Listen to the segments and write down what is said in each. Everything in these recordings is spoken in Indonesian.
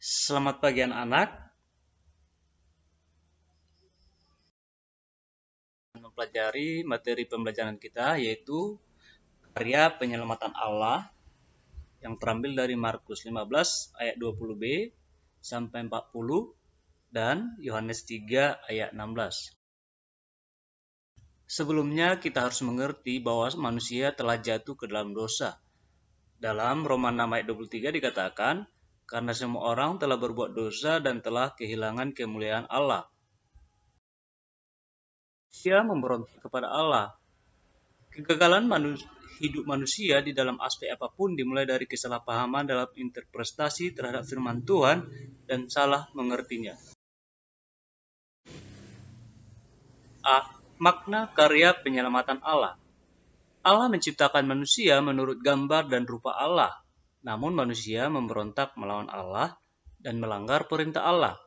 Selamat pagi anak-anak. Mempelajari materi pembelajaran kita yaitu karya penyelamatan Allah yang terambil dari Markus 15 ayat 20b sampai 40 dan Yohanes 3 ayat 16. Sebelumnya kita harus mengerti bahwa manusia telah jatuh ke dalam dosa. Dalam Roma 6 ayat 23 dikatakan, karena semua orang telah berbuat dosa dan telah kehilangan kemuliaan Allah. Manusia memberontak kepada Allah. Kegagalan hidup manusia di dalam aspek apapun dimulai dari kesalahpahaman dalam interpretasi terhadap firman Tuhan dan salah mengertinya. Makna karya penyelamatan Allah. Allah menciptakan manusia menurut gambar dan rupa Allah. Namun manusia memberontak melawan Allah dan melanggar perintah Allah.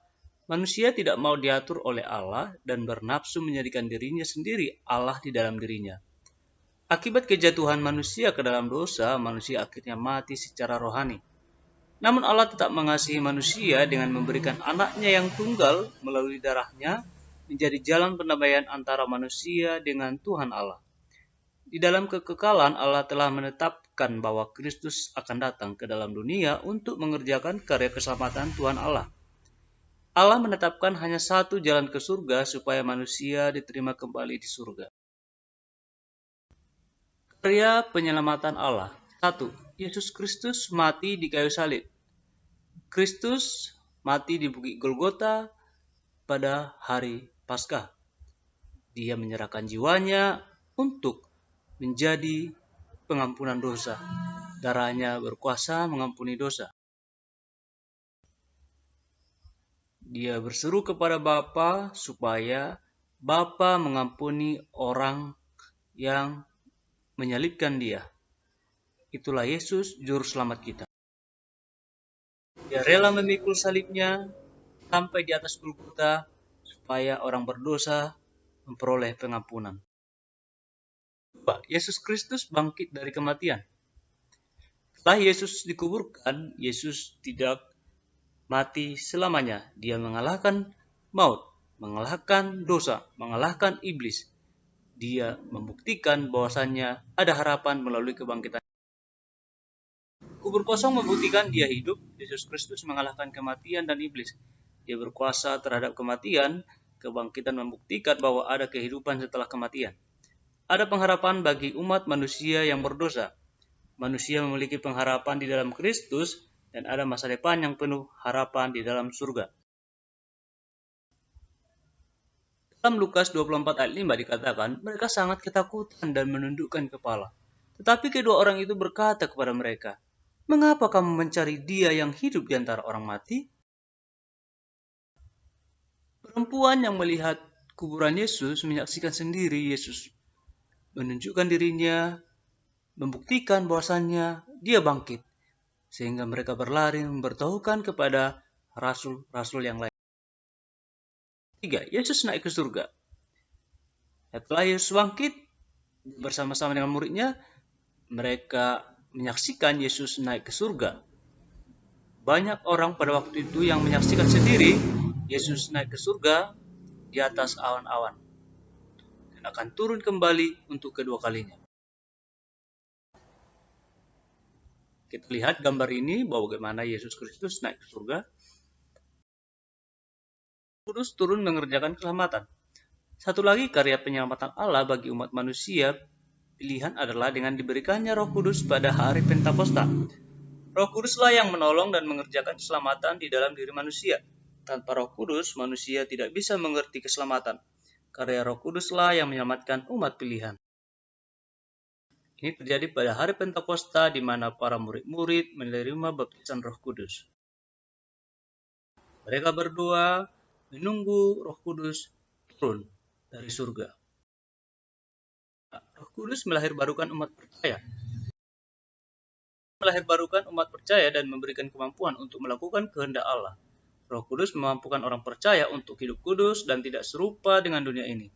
Manusia tidak mau diatur oleh Allah dan bernafsu menjadikan dirinya sendiri Allah di dalam dirinya. Akibat kejatuhan manusia ke dalam dosa, manusia akhirnya mati secara rohani. Namun Allah tetap mengasihi manusia dengan memberikan anaknya yang tunggal melalui darahnya menjadi jalan pendamaian antara manusia dengan Tuhan Allah. Di dalam kekekalan Allah telah menetapkan bahwa Kristus akan datang ke dalam dunia untuk mengerjakan karya keselamatan Tuhan Allah. Allah menetapkan hanya satu jalan ke surga supaya manusia diterima kembali di surga. Karya penyelamatan Allah. 1. Yesus Kristus mati di kayu salib. Kristus mati di Bukit Golgota pada hari Paskah. Dia menyerahkan jiwanya untuk menjadi pengampunan dosa. Darahnya berkuasa mengampuni dosa. Dia berseru kepada Bapa supaya Bapa mengampuni orang yang menyalibkan dia. Itulah Yesus juru selamat kita. Dia rela memikul salibnya sampai di atas Golgota supaya orang berdosa memperoleh pengampunan. 2. Yesus Kristus bangkit dari kematian. Setelah Yesus dikuburkan, Yesus tidak mati selamanya. Dia mengalahkan maut, mengalahkan dosa, mengalahkan iblis. Dia membuktikan bahwasannya ada harapan melalui kebangkitan. Kubur kosong membuktikan dia hidup. Yesus Kristus mengalahkan kematian dan iblis. Dia berkuasa terhadap kematian. Kebangkitan membuktikan bahwa ada kehidupan setelah kematian. Ada pengharapan bagi umat manusia yang berdosa. Manusia memiliki pengharapan di dalam Kristus dan ada masa depan yang penuh harapan di dalam surga. Dalam Lukas 24 ayat 5 dikatakan, mereka sangat ketakutan dan menundukkan kepala. Tetapi kedua orang itu berkata kepada mereka, "Mengapa kamu mencari dia yang hidup di antara orang mati?" Perempuan yang melihat kuburan Yesus menyaksikan sendiri Yesus menunjukkan dirinya, membuktikan bahwasannya dia bangkit. Sehingga mereka berlari memberitahukan kepada rasul-rasul yang lain. 3. Yesus naik ke surga. Setelah Yesus bangkit bersama-sama dengan muridnya, mereka menyaksikan Yesus naik ke surga. Banyak orang pada waktu itu yang menyaksikan sendiri Yesus naik ke surga di atas awan-awan dan akan turun kembali untuk kedua kalinya. Kita lihat gambar ini bahwa bagaimana Yesus Kristus naik ke surga. Kudus turun mengerjakan keselamatan. Satu lagi karya penyelamatan Allah bagi umat manusia pilihan adalah dengan diberikannya Roh Kudus pada hari Pentakosta. Roh Kuduslah yang menolong dan mengerjakan keselamatan di dalam diri manusia. Tanpa Roh Kudus, manusia tidak bisa mengerti keselamatan. Karya Roh Kuduslah yang menyelamatkan umat pilihan. Ini terjadi pada hari Pentakosta di mana para murid-murid menerima baptisan Roh Kudus. Mereka berdoa menunggu Roh Kudus turun dari surga. Roh Kudus melahirbarukan umat percaya. Melahirbarukan umat percaya dan memberikan kemampuan untuk melakukan kehendak Allah. Roh Kudus memampukan orang percaya untuk hidup kudus dan tidak serupa dengan dunia ini.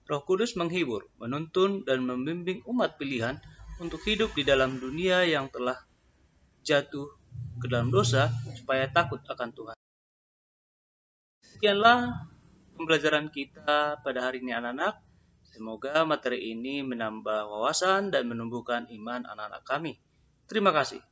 Roh Kudus menghibur, menuntun, dan membimbing umat pilihan untuk hidup di dalam dunia yang telah jatuh ke dalam dosa supaya takut akan Tuhan. Sekianlah pembelajaran kita pada hari ini anak-anak. Semoga materi ini menambah wawasan dan menumbuhkan iman anak-anak kami. Terima kasih.